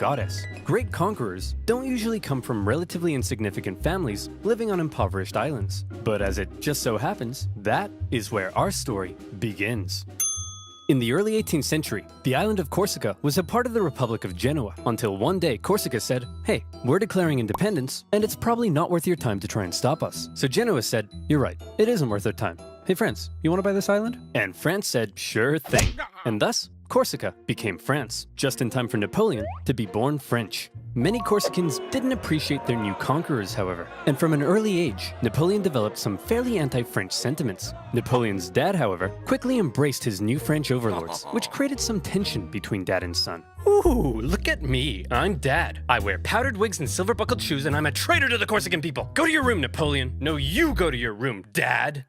goddess. Great conquerors don't usually come from relatively insignificant families living on impoverished islands. But as it just so happens, that is where our story begins. In the early 18th century, the island of Corsica was a part of the Republic of Genoa until one day Corsica said, "Hey, we're declaring independence, and it's probably not worth your time to try and stop us." So Genoa said, "You're right, it isn't worth our time. Hey France, you want to buy this island?" And France said, "Sure thing." And thus, Corsica became France, just in time for Napoleon to be born French. Many Corsicans didn't appreciate their new conquerors, however, and from an early age, Napoleon developed some fairly anti-French sentiments. Napoleon's dad, however, quickly embraced his new French overlords, which created some tension between dad and son. "Ooh, look at me. I'm dad. I wear powdered wigs and silver-buckled shoes, and I'm a traitor to the Corsican people. Go to your room, Napoleon. No, you go to your room, Dad."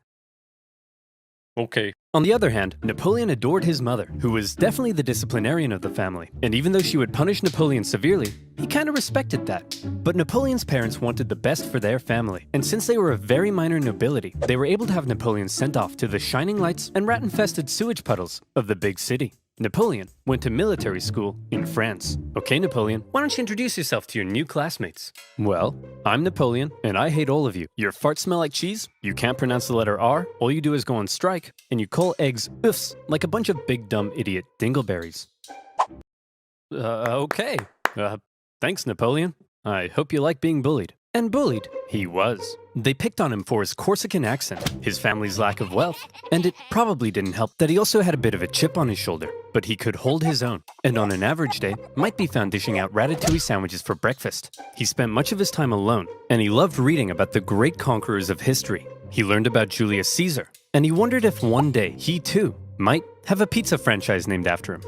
Okay. On the other hand, Napoleon adored his mother, who was definitely the disciplinarian of the family, and even though she would punish Napoleon severely, he kinda respected that. But Napoleon's parents wanted the best for their family, and since they were of very minor nobility, they were able to have Napoleon sent off to the shining lights and rat-infested sewage puddles of the big city. Napoleon went to military school in France. Okay, Napoleon, why don't you introduce yourself to your new classmates? "Well, I'm Napoleon, and I hate all of you. Your farts smell like cheese, you can't pronounce the letter R, all you do is go on strike, and you call eggs oofs like a bunch of big dumb idiot dingleberries." Okay. Thanks, Napoleon. I hope you like being bullied. And bullied he was. They picked on him for his Corsican accent, his family's lack of wealth, and it probably didn't help that he also had a bit of a chip on his shoulder. But he could hold his own, and on an average day, might be found dishing out ratatouille sandwiches for breakfast. He spent much of his time alone, and he loved reading about the great conquerors of history. He learned about Julius Caesar, and he wondered if one day he too might have a pizza franchise named after him.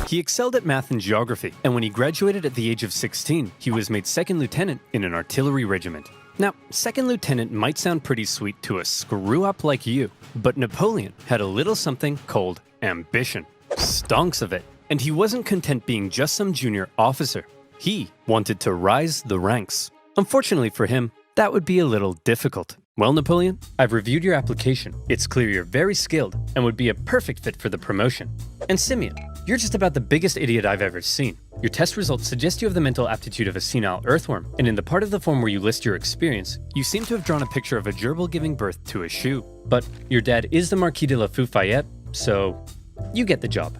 He excelled at math and geography, and when he graduated at the age of 16, he was made second lieutenant in an artillery regiment. Now, second lieutenant might sound pretty sweet to a screw-up like you, but Napoleon had a little something called ambition. Stonks of it. And he wasn't content being just some junior officer. He wanted to rise the ranks. Unfortunately for him, that would be a little difficult. "Well, Napoleon, I've reviewed your application. It's clear you're very skilled and would be a perfect fit for the promotion. And Simeon, you're just about the biggest idiot I've ever seen. Your test results suggest you have the mental aptitude of a senile earthworm, and in the part of the form where you list your experience, you seem to have drawn a picture of a gerbil giving birth to a shoe. But your dad is the Marquis de la Fayette, so you get the job."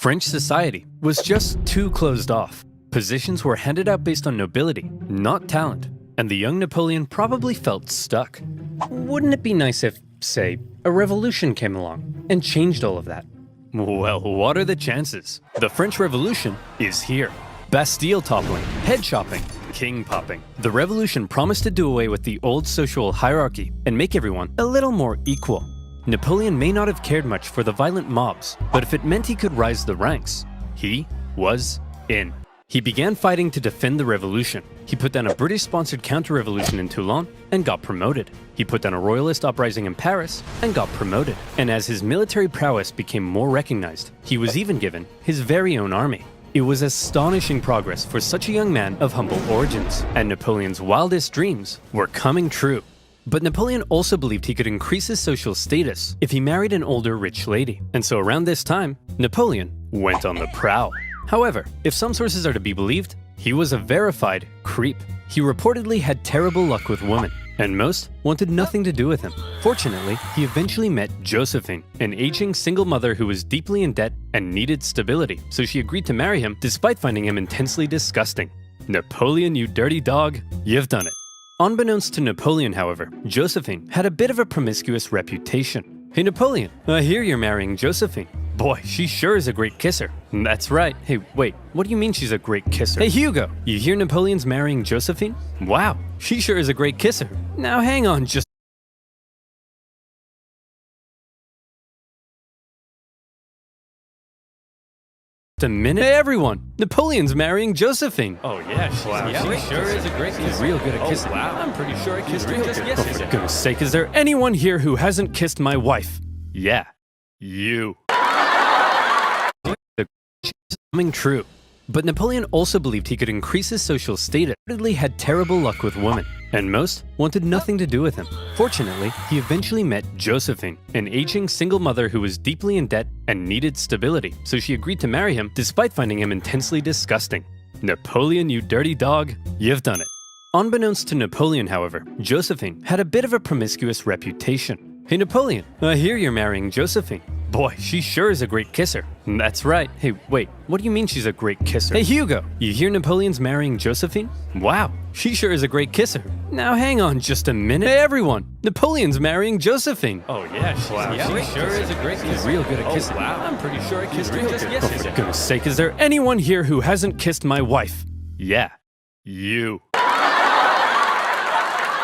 French society was just too closed off. Positions were handed out based on nobility, not talent. And the young Napoleon probably felt stuck. Wouldn't it be nice if, say, a revolution came along and changed all of that? Well, what are the chances? The French Revolution is here. Bastille toppling, head chopping, king popping. The revolution promised to do away with the old social hierarchy and make everyone a little more equal. Napoleon may not have cared much for the violent mobs, but if it meant he could rise the ranks, he was in. He began fighting to defend the revolution. He put down a British-sponsored counter-revolution in Toulon and got promoted. He put down a royalist uprising in Paris and got promoted. And as his military prowess became more recognized, he was even given his very own army. It was astonishing progress for such a young man of humble origins, and Napoleon's wildest dreams were coming true. But Napoleon also believed he could increase his social status if he married an older rich lady. And so around this time, Napoleon went on the prowl. However, if some sources are to be believed, he was a verified creep. He reportedly had terrible luck with women, and most wanted nothing to do with him. Fortunately, he eventually met Josephine, an aging single mother who was deeply in debt and needed stability, so she agreed to marry him despite finding him intensely disgusting. Napoleon, you dirty dog, you've done it. Unbeknownst to Napoleon, however, Josephine had a bit of a promiscuous reputation. "Hey Napoleon, I hear you're marrying Josephine. Boy, she sure is a great kisser." "That's right. Hey, wait, what do you mean she's a great kisser?" "Hey Hugo, you hear Napoleon's marrying Josephine? Wow, she sure is a great kisser. Now hang on just a minute. Hey everyone, Napoleon's marrying Josephine." "Oh yeah, she sure is a great kisser. She's real good at kissing." "Oh wow, I'm pretty sure I kissed her just yesterday." "Oh, for goodness sake, is there anyone here who hasn't kissed my wife?" "Yeah, you." The coming true. But Napoleon also believed he could increase his social status. He reportedly had terrible luck with women, and most wanted nothing to do with him. Fortunately, he eventually met Josephine, an aging single mother who was deeply in debt and needed stability, so she agreed to marry him despite finding him intensely disgusting. Napoleon, you dirty dog, you've done it. Unbeknownst to Napoleon, however, Josephine had a bit of a promiscuous reputation. Hey Napoleon, I hear you're marrying Josephine. Boy, she sure is a great kisser. That's right. Hey, wait, what do you mean she's a great kisser? Hey Hugo, you hear Napoleon's marrying Josephine? Wow, she sure is a great kisser. Now hang on just a minute. Hey everyone, Napoleon's marrying Josephine. Oh yeah, she sure is a great kisser. She's real good at kissing. Wow, I'm pretty sure I kissed her just yesterday. Oh, for goodness sake, is there anyone here who hasn't kissed my wife? Yeah, you.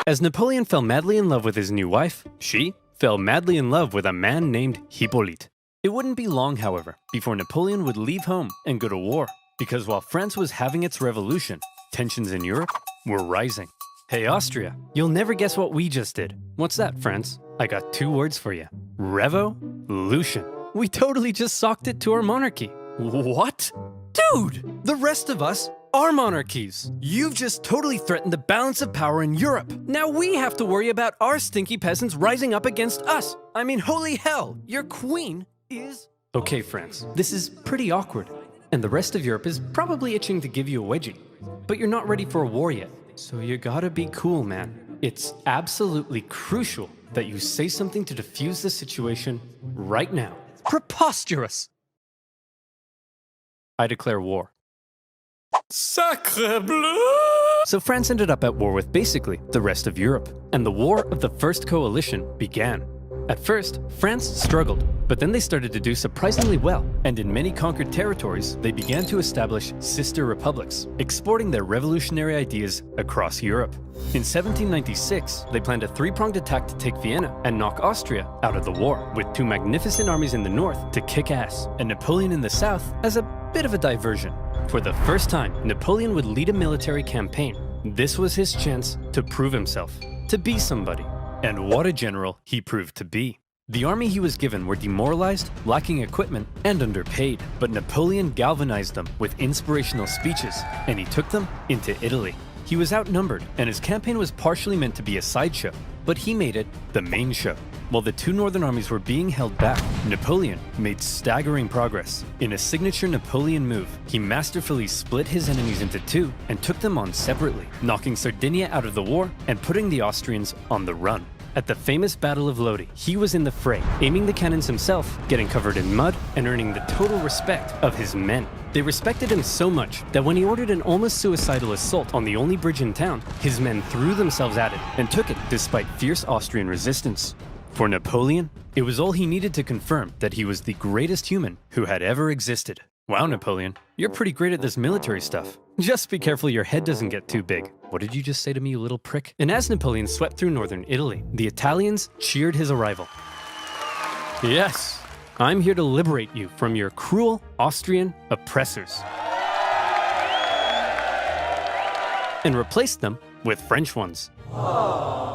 As Napoleon fell madly in love with his new wife, she fell madly in love with a man named Hippolyte. It wouldn't be long, however, before Napoleon would leave home and go to war, because while France was having its revolution, tensions in Europe were rising. Hey Austria, you'll never guess what we just did. What's that, France? I got 2 words for you. Revolution. We totally just socked it to our monarchy. What? Dude, the rest of us are monarchies. You've just totally threatened the balance of power in Europe. Now we have to worry about our stinky peasants rising up against us. I mean, holy hell, your queen is... Okay, France, this is pretty awkward. And the rest of Europe is probably itching to give you a wedgie. But you're not ready for a war yet. So you gotta be cool, man. It's absolutely crucial that you say something to defuse the situation right now. Preposterous! I declare war. Sacre bleu! So France ended up at war with basically the rest of Europe, and the War of the First Coalition began. At first, France struggled, but then they started to do surprisingly well, and in many conquered territories, they began to establish sister republics, exporting their revolutionary ideas across Europe. In 1796, they planned a 3-pronged attack to take Vienna and knock Austria out of the war, with 2 magnificent armies in the north to kick ass, and Napoleon in the south as a bit of a diversion. For the first time, Napoleon would lead a military campaign. This was his chance to prove himself, to be somebody. And what a general he proved to be. The army he was given were demoralized, lacking equipment, and underpaid. But Napoleon galvanized them with inspirational speeches, and he took them into Italy. He was outnumbered, and his campaign was partially meant to be a sideshow, but he made it the main show. While the 2 northern armies were being held back, Napoleon made staggering progress. In a signature Napoleon move, he masterfully split his enemies into 2 and took them on separately, knocking Sardinia out of the war and putting the Austrians on the run. At the famous Battle of Lodi, he was in the fray, aiming the cannons himself, getting covered in mud, and earning the total respect of his men. They respected him so much that when he ordered an almost suicidal assault on the only bridge in town, his men threw themselves at it and took it despite fierce Austrian resistance. For Napoleon, it was all he needed to confirm that he was the greatest human who had ever existed. Wow, Napoleon, you're pretty great at this military stuff. Just be careful your head doesn't get too big. What did you just say to me, you little prick? And as Napoleon swept through northern Italy, the Italians cheered his arrival. Yes, I'm here to liberate you from your cruel Austrian oppressors. And replace them with French ones.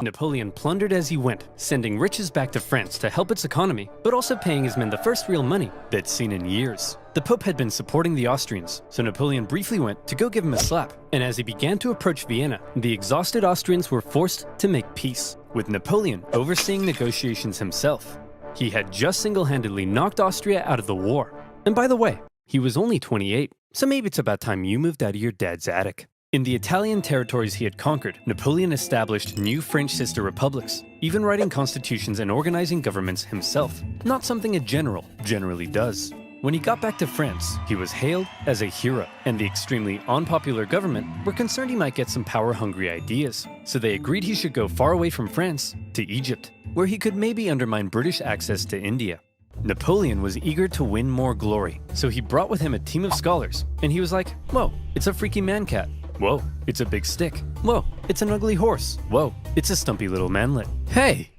Napoleon plundered as he went, sending riches back to France to help its economy, but also paying his men the first real money they'd seen in years. The Pope had been supporting the Austrians, so Napoleon briefly went to go give him a slap, and as he began to approach Vienna, the exhausted Austrians were forced to make peace, with Napoleon overseeing negotiations himself. He had just single-handedly knocked Austria out of the war. And by the way, he was only 28, so maybe it's about time you moved out of your dad's attic. In the Italian territories he had conquered, Napoleon established new French sister republics, even writing constitutions and organizing governments himself, not something a general generally does. When he got back to France, he was hailed as a hero, and the extremely unpopular government were concerned he might get some power-hungry ideas, so they agreed he should go far away from France to Egypt, where he could maybe undermine British access to India. Napoleon was eager to win more glory, so he brought with him a team of scholars, and he was like, whoa, it's a freaky man-cat. Whoa, it's a big stick. Whoa, it's an ugly horse. Whoa, it's a stumpy little manlet. Hey,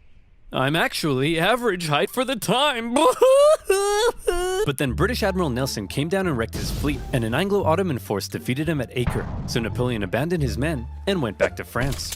I'm actually average height for the time. But then British Admiral Nelson came down and wrecked his fleet, and an Anglo-Ottoman force defeated him at Acre, so Napoleon abandoned his men and went back to France.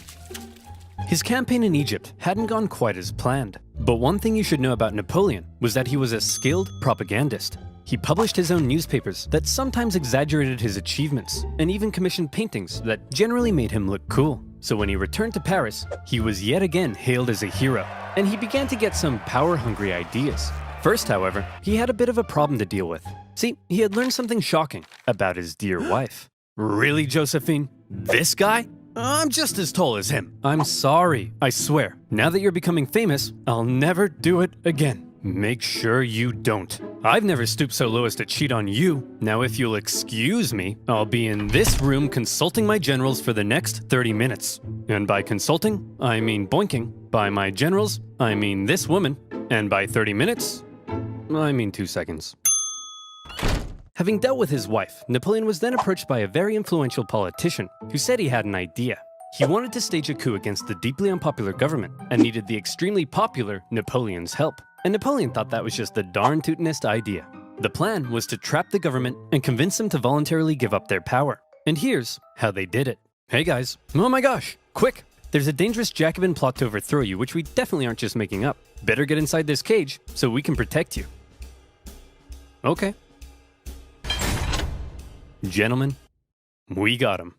His campaign in Egypt hadn't gone quite as planned, but one thing you should know about Napoleon was that he was a skilled propagandist. He published his own newspapers that sometimes exaggerated his achievements, and even commissioned paintings that generally made him look cool. So when he returned to Paris, he was yet again hailed as a hero, and he began to get some power-hungry ideas. First, however, he had a bit of a problem to deal with. See, he had learned something shocking about his dear wife. Really, Josephine? This guy? I'm just as tall as him. I'm sorry, I swear. Now that you're becoming famous, I'll never do it again. Make sure you don't. I've never stooped so low as to cheat on you. Now if you'll excuse me, I'll be in this room consulting my generals for the next 30 minutes. And by consulting, I mean boinking. By my generals, I mean this woman. And by 30 minutes, I mean 2 seconds. Having dealt with his wife, Napoleon was then approached by a very influential politician who said he had an idea. He wanted to stage a coup against the deeply unpopular government and needed the extremely popular Napoleon's help. And Napoleon thought that was just the darn tootinest idea. The plan was to trap the government and convince them to voluntarily give up their power. And here's how they did it. Hey guys, oh my gosh, quick! There's a dangerous Jacobin plot to overthrow you, which we definitely aren't just making up. Better get inside this cage so we can protect you. Okay. Gentlemen, we got him.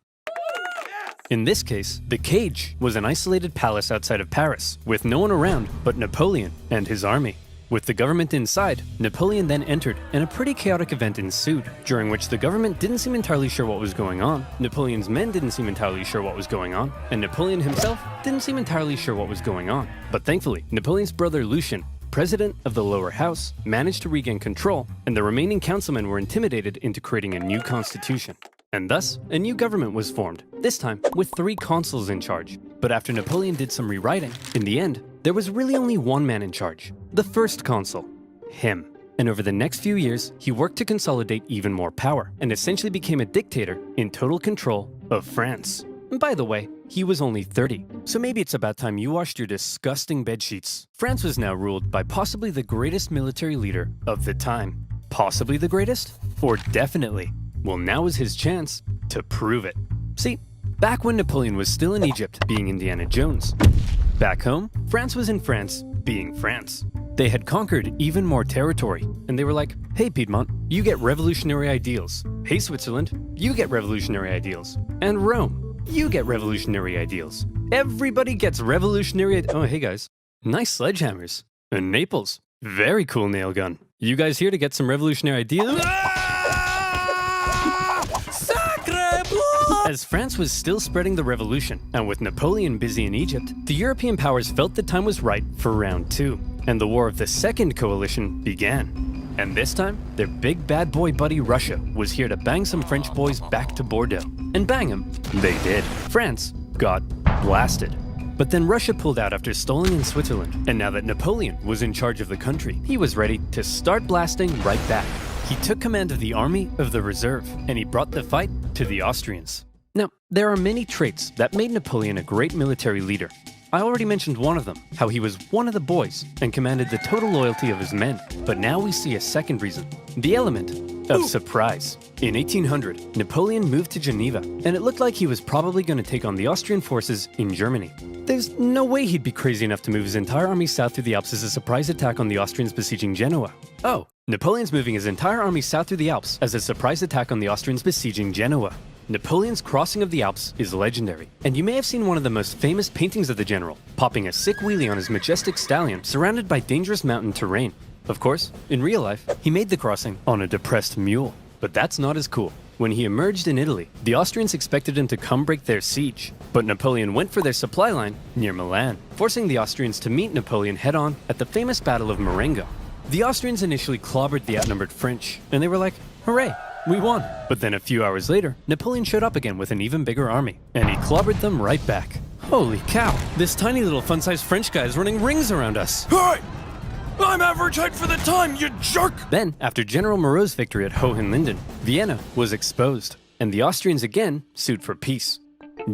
In this case, the cage was an isolated palace outside of Paris, with no one around but Napoleon and his army. With the government inside, Napoleon then entered, and a pretty chaotic event ensued, during which the government didn't seem entirely sure what was going on, Napoleon's men didn't seem entirely sure what was going on, and Napoleon himself didn't seem entirely sure what was going on. But thankfully, Napoleon's brother Lucien, president of the lower house, managed to regain control, and the remaining councilmen were intimidated into creating a new constitution. And thus, a new government was formed, this time with 3 consuls in charge. But after Napoleon did some rewriting, in the end, there was really only one man in charge, the first consul, him. And over the next few years, he worked to consolidate even more power, and essentially became a dictator in total control of France. And by the way, he was only 30, so maybe it's about time you washed your disgusting bedsheets. France was now ruled by possibly the greatest military leader of the time. Possibly the greatest? Or definitely? Well, now is his chance to prove it. See, back when Napoleon was still in Egypt, being Indiana Jones. Back home, France was in France, being France. They had conquered even more territory, and they were like, hey Piedmont, you get revolutionary ideals. Hey Switzerland, you get revolutionary ideals. And Rome, you get revolutionary ideals. Everybody gets revolutionary oh hey guys, nice sledgehammers. And Naples, very cool nail gun. You guys here to get some revolutionary ideas? As France was still spreading the revolution, and with Napoleon busy in Egypt, the European powers felt the time was right for round 2, and the war of the Second Coalition began. And this time, their big bad boy buddy Russia was here to bang some French boys back to Bordeaux. And bang them, they did. France got blasted. But then Russia pulled out after stalling in Switzerland, and now that Napoleon was in charge of the country, he was ready to start blasting right back. He took command of the Army of the Reserve, and he brought the fight to the Austrians. Now, there are many traits that made Napoleon a great military leader. I already mentioned one of them, how he was one of the boys and commanded the total loyalty of his men. But now we see a second reason, the element of surprise. In 1800, Napoleon moved to Geneva, and it looked like he was probably going to take on the Austrian forces in Germany. There's no way he'd be crazy enough to move his entire army south through the Alps as a surprise attack on the Austrians besieging Genoa. Oh, Napoleon's moving his entire army south through the Alps as a surprise attack on the Austrians besieging Genoa. Napoleon's crossing of the Alps is legendary, and you may have seen one of the most famous paintings of the general, popping a sick wheelie on his majestic stallion surrounded by dangerous mountain terrain. Of course, in real life, he made the crossing on a depressed mule. But that's not as cool. When he emerged in Italy, the Austrians expected him to come break their siege, but Napoleon went for their supply line near Milan, forcing the Austrians to meet Napoleon head-on at the famous Battle of Marengo. The Austrians initially clobbered the outnumbered French, and they were like, hooray! We won. But then a few hours later, Napoleon showed up again with an even bigger army, and he clobbered them right back. Holy cow, this tiny little fun-sized French guy is running rings around us. Hey! I'm average height for the time, you jerk! Then, after General Moreau's victory at Hohenlinden, Vienna was exposed, and the Austrians again sued for peace.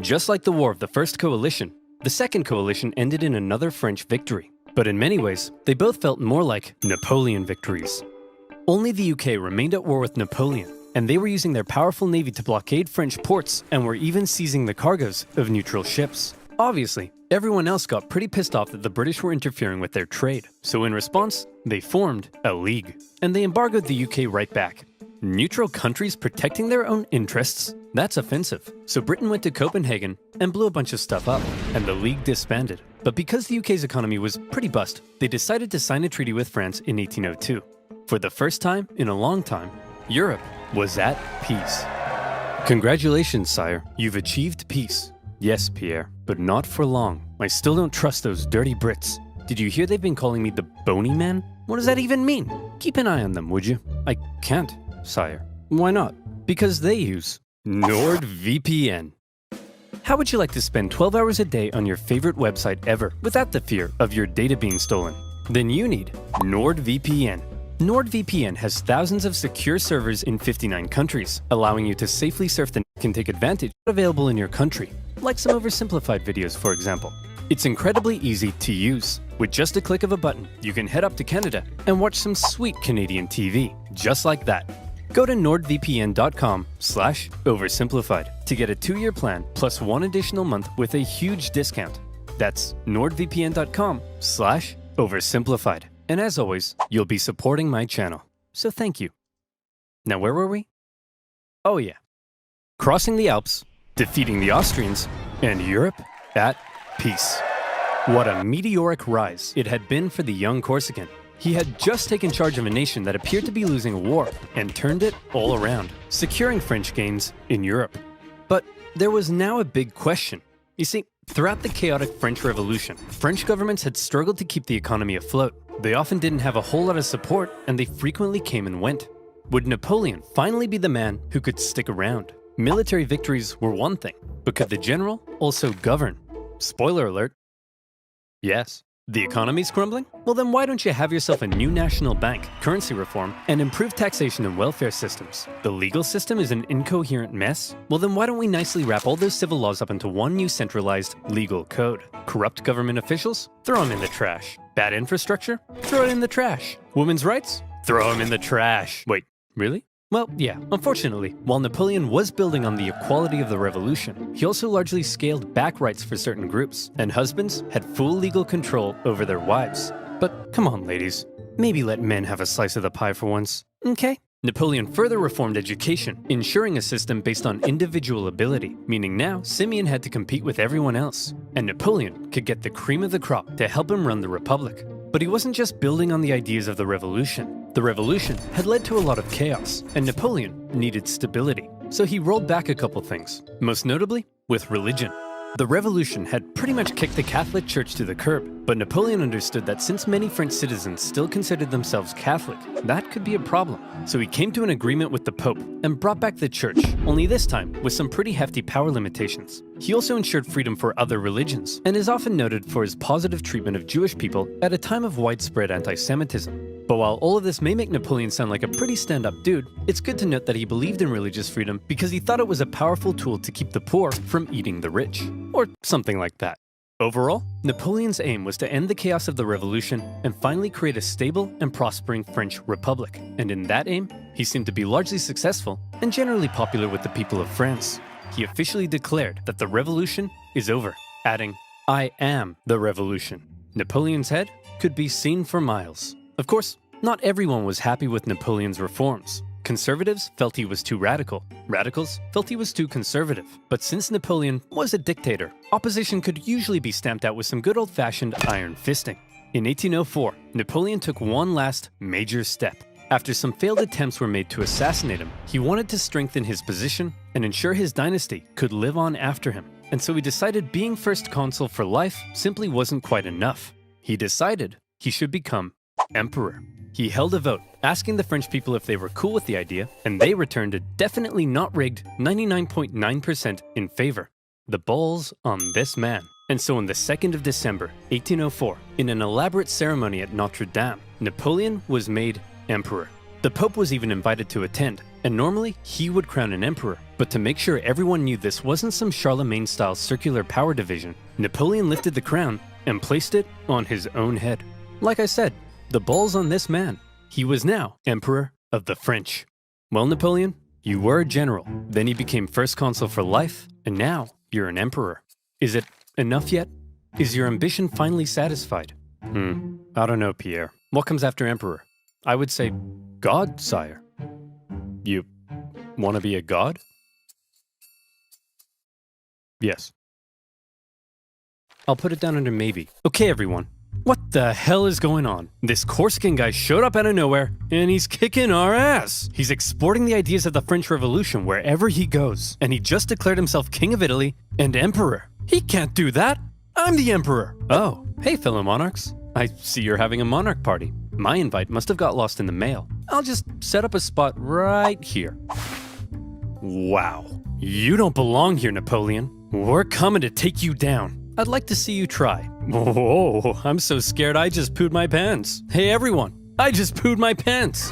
Just like the war of the First Coalition, the Second Coalition ended in another French victory. But in many ways, they both felt more like Napoleon victories. Only the UK remained at war with Napoleon, and they were using their powerful navy to blockade French ports and were even seizing the cargoes of neutral ships. Obviously, everyone else got pretty pissed off that the British were interfering with their trade, so in response, they formed a league, and they embargoed the UK right back. Neutral countries protecting their own interests? That's offensive. So Britain went to Copenhagen and blew a bunch of stuff up, and the league disbanded. But because the UK's economy was pretty bust, they decided to sign a treaty with France in 1802. For the first time in a long time, Europe was at peace. Congratulations, sire. You've achieved peace. Yes, Pierre, but not for long. I still don't trust those dirty Brits. Did you hear they've been calling me the Bony Man? What does that even mean? Keep an eye on them, would you? I can't, sire. Why not? Because they use NordVPN. How would you like to spend 12 hours a day on your favorite website ever without the fear of your data being stolen? Then you need NordVPN. NordVPN has thousands of secure servers in 59 countries, allowing you to safely surf the net and take advantage of available in your country, like some oversimplified videos, for example. It's incredibly easy to use. With just a click of a button, you can head up to Canada and watch some sweet Canadian TV, just like that. Go to nordvpn.com/oversimplified to get a 2-year plan plus 1 additional month with a huge discount. That's nordvpn.com/oversimplified. And as always, you'll be supporting my channel. So thank you. Now where were we? Oh yeah. Crossing the Alps, defeating the Austrians, and Europe at peace. What a meteoric rise it had been for the young Corsican. He had just taken charge of a nation that appeared to be losing a war and turned it all around, securing French gains in Europe. But there was now a big question. You see, throughout the chaotic French Revolution, French governments had struggled to keep the economy afloat. They often didn't have a whole lot of support, and they frequently came and went. Would Napoleon finally be the man who could stick around? Military victories were one thing, but could the general also govern? Spoiler alert. Yes. The economy's crumbling? Well then why don't you have yourself a new national bank, currency reform, and improved taxation and welfare systems? The legal system is an incoherent mess? Well then why don't we nicely wrap all those civil laws up into one new centralized legal code? Corrupt government officials? Throw them in the trash. Bad infrastructure? Throw it in the trash. Women's rights? Throw them in the trash. Wait, really? Well, yeah, unfortunately, while Napoleon was building on the equality of the revolution, he also largely scaled back rights for certain groups, and husbands had full legal control over their wives. But come on, ladies, maybe let men have a slice of the pie for once, okay? Napoleon further reformed education, ensuring a system based on individual ability, meaning now Simeon had to compete with everyone else, and Napoleon could get the cream of the crop to help him run the republic. But he wasn't just building on the ideas of the revolution. The revolution had led to a lot of chaos, and Napoleon needed stability. So he rolled back a couple things, most notably with religion. The revolution had pretty much kicked the Catholic Church to the curb, but Napoleon understood that since many French citizens still considered themselves Catholic, that could be a problem. So he came to an agreement with the Pope and brought back the Church, only this time with some pretty hefty power limitations. He also ensured freedom for other religions, and is often noted for his positive treatment of Jewish people at a time of widespread anti-Semitism. But while all of this may make Napoleon sound like a pretty stand-up dude, it's good to note that he believed in religious freedom because he thought it was a powerful tool to keep the poor from eating the rich. Or something like that. Overall, Napoleon's aim was to end the chaos of the revolution and finally create a stable and prospering French republic. And in that aim, he seemed to be largely successful and generally popular with the people of France. He officially declared that the revolution is over, adding, "I am the revolution." Napoleon's head could be seen for miles. Of course, not everyone was happy with Napoleon's reforms. Conservatives felt he was too radical. Radicals felt he was too conservative. But since Napoleon was a dictator, opposition could usually be stamped out with some good old-fashioned iron fisting. In 1804, Napoleon took one last major step. After some failed attempts were made to assassinate him, he wanted to strengthen his position and ensure his dynasty could live on after him. And so he decided being first consul for life simply wasn't quite enough. He decided he should become emperor. He held a vote, asking the French people if they were cool with the idea, and they returned a definitely not rigged 99.9% in favor. The ball's on this man. And so on the 2nd of December, 1804, in an elaborate ceremony at Notre Dame, Napoleon was made emperor. The Pope was even invited to attend, and normally he would crown an emperor. But to make sure everyone knew this wasn't some Charlemagne-style circular power division, Napoleon lifted the crown and placed it on his own head. Like I said, the ball's on this man. He was now Emperor of the French. Well, Napoleon, you were a general, then you became first consul for life, and now you're an emperor. Is it Enough yet? Is your ambition finally satisfied? I don't know, Pierre. What comes after Emperor? I would say God, sire. You want to be a god? Yes. I'll put it down under maybe. Okay, everyone. What the hell is going on? This Corsican guy showed up out of nowhere, and he's kicking our ass. He's exporting the ideas of the French Revolution wherever he goes, and he just declared himself King of Italy and Emperor. He can't do that. I'm the Emperor. Oh, hey, fellow monarchs. I see you're having a monarch party. My invite must have got lost in the mail. I'll just set up a spot right here. Wow. You don't belong here, Napoleon. We're coming to take you down. I'd like to see you try. Whoa, I'm so scared I just pooed my pants. Hey everyone, I just pooed my pants.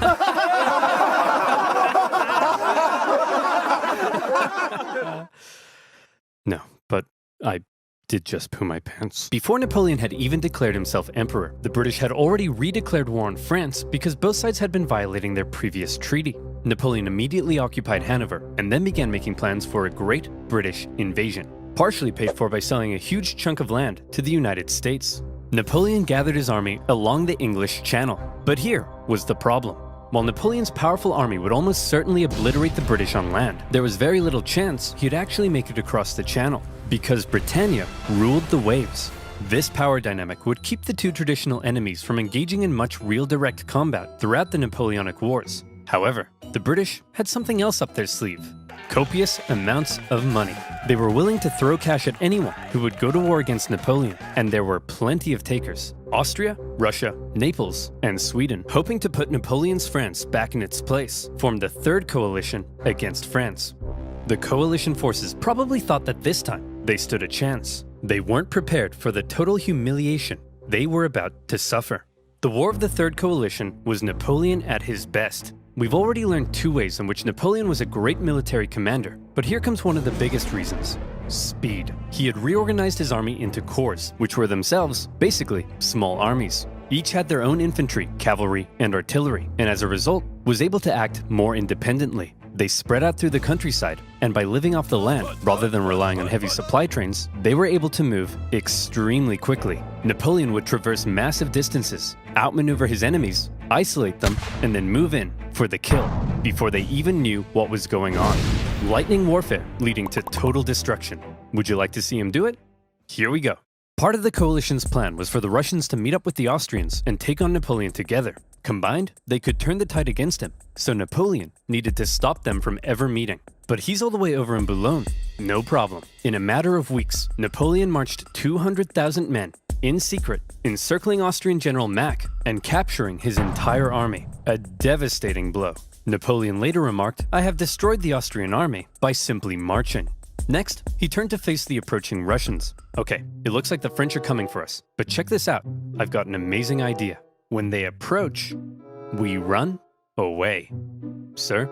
No, but I did just poo my pants. Before Napoleon had even declared himself emperor, the British had already redeclared war on France because both sides had been violating their previous treaty. Napoleon immediately occupied Hanover and then began making plans for a great British invasion, partially paid for by selling a huge chunk of land to the United States. Napoleon gathered his army along the English Channel, but here was the problem. While Napoleon's powerful army would almost certainly obliterate the British on land, there was very little chance he'd actually make it across the Channel, because Britannia ruled the waves. This power dynamic would keep the two traditional enemies from engaging in much real direct combat throughout the Napoleonic Wars. However, the British had something else up their sleeve: copious amounts of money. They were willing to throw cash at anyone who would go to war against Napoleon, and there were plenty of takers. Austria, Russia, Naples, and Sweden, hoping to put Napoleon's France back in its place, formed the Third Coalition against France. The coalition forces probably thought that this time they stood a chance. They weren't prepared for the total humiliation they were about to suffer. The War of the Third Coalition was Napoleon at his best. We've already learned two ways in which Napoleon was a great military commander, but here comes one of the biggest reasons: speed. He had reorganized his army into corps, which were themselves basically small armies. Each had their own infantry, cavalry, and artillery, and as a result, was able to act more independently. They spread out through the countryside, and by living off the land rather than relying on heavy supply trains, they were able to move extremely quickly. Napoleon would traverse massive distances, outmaneuver his enemies, isolate them, and then move in for the kill before they even knew what was going on. Lightning warfare leading to total destruction. Would you like to see him do it? Here we go. Part of the coalition's plan was for the Russians to meet up with the Austrians and take on Napoleon together. Combined, they could turn the tide against him, so Napoleon needed to stop them from ever meeting. But he's all the way over in Boulogne. No problem. In a matter of weeks, Napoleon marched 200,000 men in secret, encircling Austrian General Mack and capturing his entire army. A devastating blow. Napoleon later remarked, "I have destroyed the Austrian army by simply marching." Next, he turned to face the approaching Russians. Okay, it looks like the French are coming for us, but check this out. I've got an amazing idea. When they approach, we run away. Sir?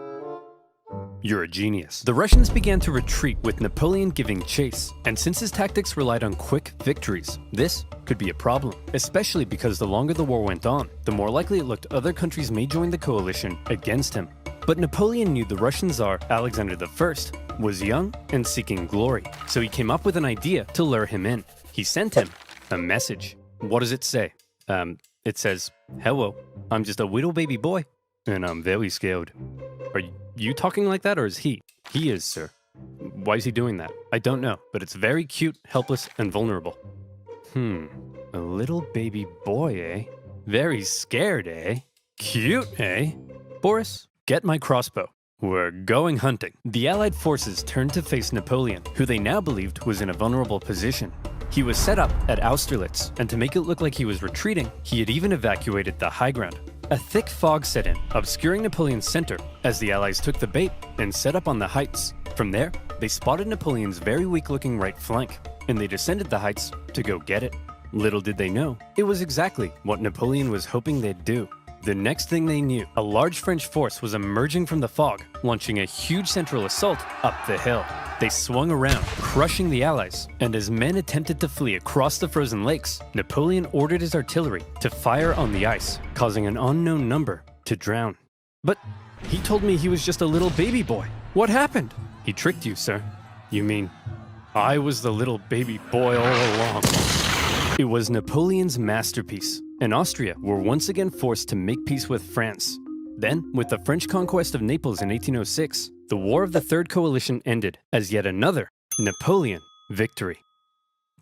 You're a genius. The Russians began to retreat with Napoleon giving chase, and since his tactics relied on quick victories, this could be a problem, especially because the longer the war went on, the more likely it looked other countries may join the coalition against him. But Napoleon knew the Russian Tsar, Alexander I, was young and seeking glory, so he came up with an idea to lure him in. He sent him a message. What does it say? It says, "Hello, I'm just a little baby boy, and I'm very scared." Are you talking like that, or is he? He is, sir. Why is he doing that? I don't know, but it's very cute, helpless, and vulnerable. A little baby boy, eh? Very scared, eh? Cute, eh? Boris, get my crossbow. We're going hunting. The Allied forces turned to face Napoleon, who they now believed was in a vulnerable position. He was set up at Austerlitz, and to make it look like he was retreating, he had even evacuated the high ground. A thick fog set in, obscuring Napoleon's center, as the Allies took the bait and set up on the heights. From there, they spotted Napoleon's very weak-looking right flank, and they descended the heights to go get it. Little did they know, it was exactly what Napoleon was hoping they'd do. The next thing they knew, a large French force was emerging from the fog, launching a huge central assault up the hill. They swung around, crushing the Allies, and as men attempted to flee across the frozen lakes, Napoleon ordered his artillery to fire on the ice, causing an unknown number to drown. But he told me he was just a little baby boy. What happened? He tricked you, sir. You mean I was the little baby boy all along. It was Napoleon's masterpiece, and Austria were once again forced to make peace with France. Then, with the French conquest of Naples in 1806, the War of the Third Coalition ended as yet another Napoleon victory.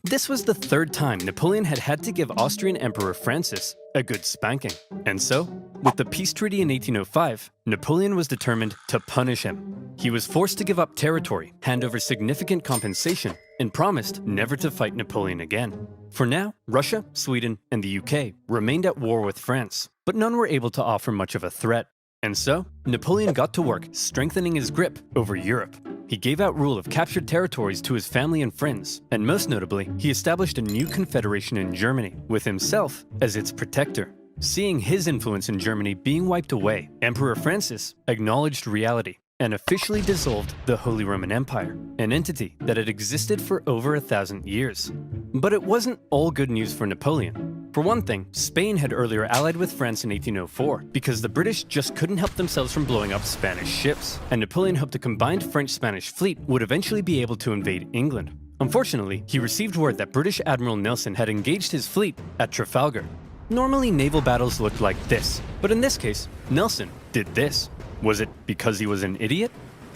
This was the third time Napoleon had had to give Austrian Emperor Francis a good spanking. And so, with the peace treaty in 1805, Napoleon was determined to punish him. He was forced to give up territory, hand over significant compensation, and promised never to fight Napoleon again. For now, Russia, Sweden, and the UK remained at war with France, but none were able to offer much of a threat. And so, Napoleon got to work strengthening his grip over Europe. He gave out rule of captured territories to his family and friends, and most notably, he established a new confederation in Germany, with himself as its protector. Seeing his influence in Germany being wiped away, Emperor Francis acknowledged reality and officially dissolved the Holy Roman Empire, an entity that had existed for over 1,000 years. But it wasn't all good news for Napoleon. For one thing, Spain had earlier allied with France in 1804 because the British just couldn't help themselves from blowing up Spanish ships, and Napoleon hoped a combined French-Spanish fleet would eventually be able to invade England. Unfortunately, he received word that British Admiral Nelson had engaged his fleet at Trafalgar. Normally, naval battles looked like this, but in this case, Nelson did this. Was it because he was an idiot?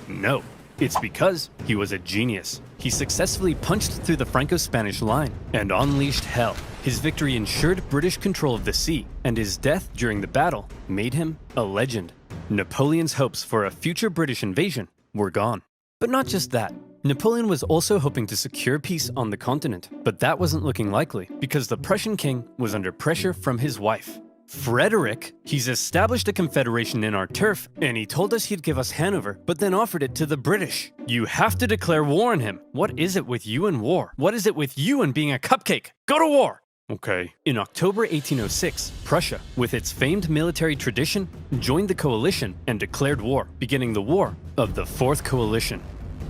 No. It's because he was a genius. He successfully punched through the Franco-Spanish line and unleashed hell. His victory ensured British control of the sea, and his death during the battle made him a legend. Napoleon's hopes for a future British invasion were gone. But not just that. Napoleon was also hoping to secure peace on the continent, but that wasn't looking likely because the Prussian king was under pressure from his wife. Frederick, he's established a confederation in our turf, and he told us he'd give us Hanover, but then offered it to the British. You have to declare war on him. What is it with you and war? What is it with you and being a cupcake? Go to war! Okay. In October 1806, Prussia, with its famed military tradition, joined the coalition and declared war, beginning the War of the Fourth Coalition.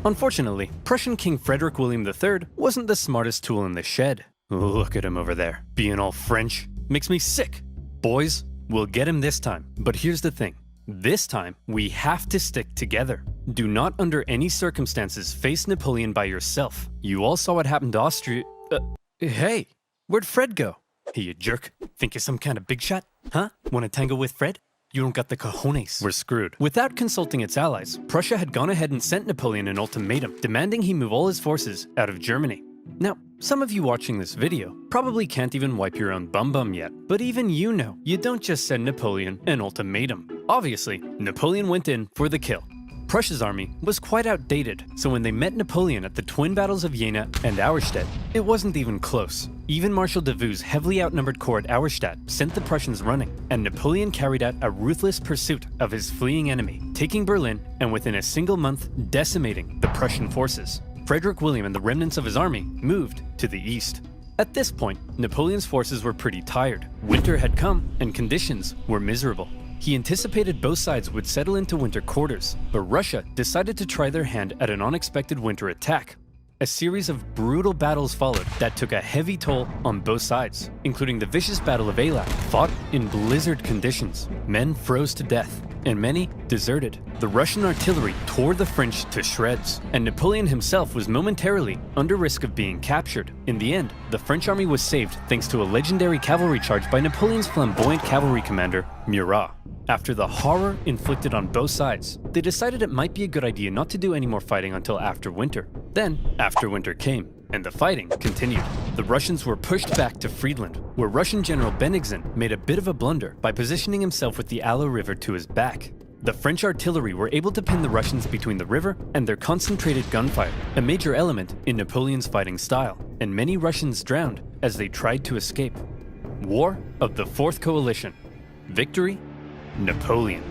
Unfortunately, Prussian King Frederick William III wasn't the smartest tool in the shed. Look at him over there, being all French. Makes me sick. Boys, we'll get him this time. But here's the thing. This time, we have to stick together. Do not under any circumstances face Napoleon by yourself. You all saw what happened to Austria. Hey, where'd Fred go? Hey, you jerk. Think you're some kind of big shot? Huh? Wanna tango with Fred? You don't got the cojones. We're screwed. Without consulting its allies, Prussia had gone ahead and sent Napoleon an ultimatum, demanding he move all his forces out of Germany. Now, some of you watching this video probably can't even wipe your own bum yet, but even you know, you don't just send Napoleon an ultimatum. Obviously, Napoleon went in for the kill. Prussia's army was quite outdated, so when they met Napoleon at the twin battles of Jena and Auerstedt, it wasn't even close. Even Marshal Davout's heavily outnumbered corps at Auerstedt sent the Prussians running, and Napoleon carried out a ruthless pursuit of his fleeing enemy, taking Berlin and within a single month decimating the Prussian forces. Frederick William and the remnants of his army moved to the east. At this point, Napoleon's forces were pretty tired. Winter had come, and conditions were miserable. He anticipated both sides would settle into winter quarters, but Russia decided to try their hand at an unexpected winter attack. A series of brutal battles followed that took a heavy toll on both sides, including the vicious Battle of Eylau, fought in blizzard conditions. Men froze to death, and many deserted. The Russian artillery tore the French to shreds, and Napoleon himself was momentarily under risk of being captured. In the end, the French army was saved thanks to a legendary cavalry charge by Napoleon's flamboyant cavalry commander, Murat. After the horror inflicted on both sides, they decided it might be a good idea not to do any more fighting until after winter. Then, after winter came, and the fighting continued. The Russians were pushed back to Friedland, where Russian General Bennigsen made a bit of a blunder by positioning himself with the Aller River to his back. The French artillery were able to pin the Russians between the river and their concentrated gunfire, a major element in Napoleon's fighting style, and many Russians drowned as they tried to escape. War of the Fourth Coalition. Victory, Napoleon.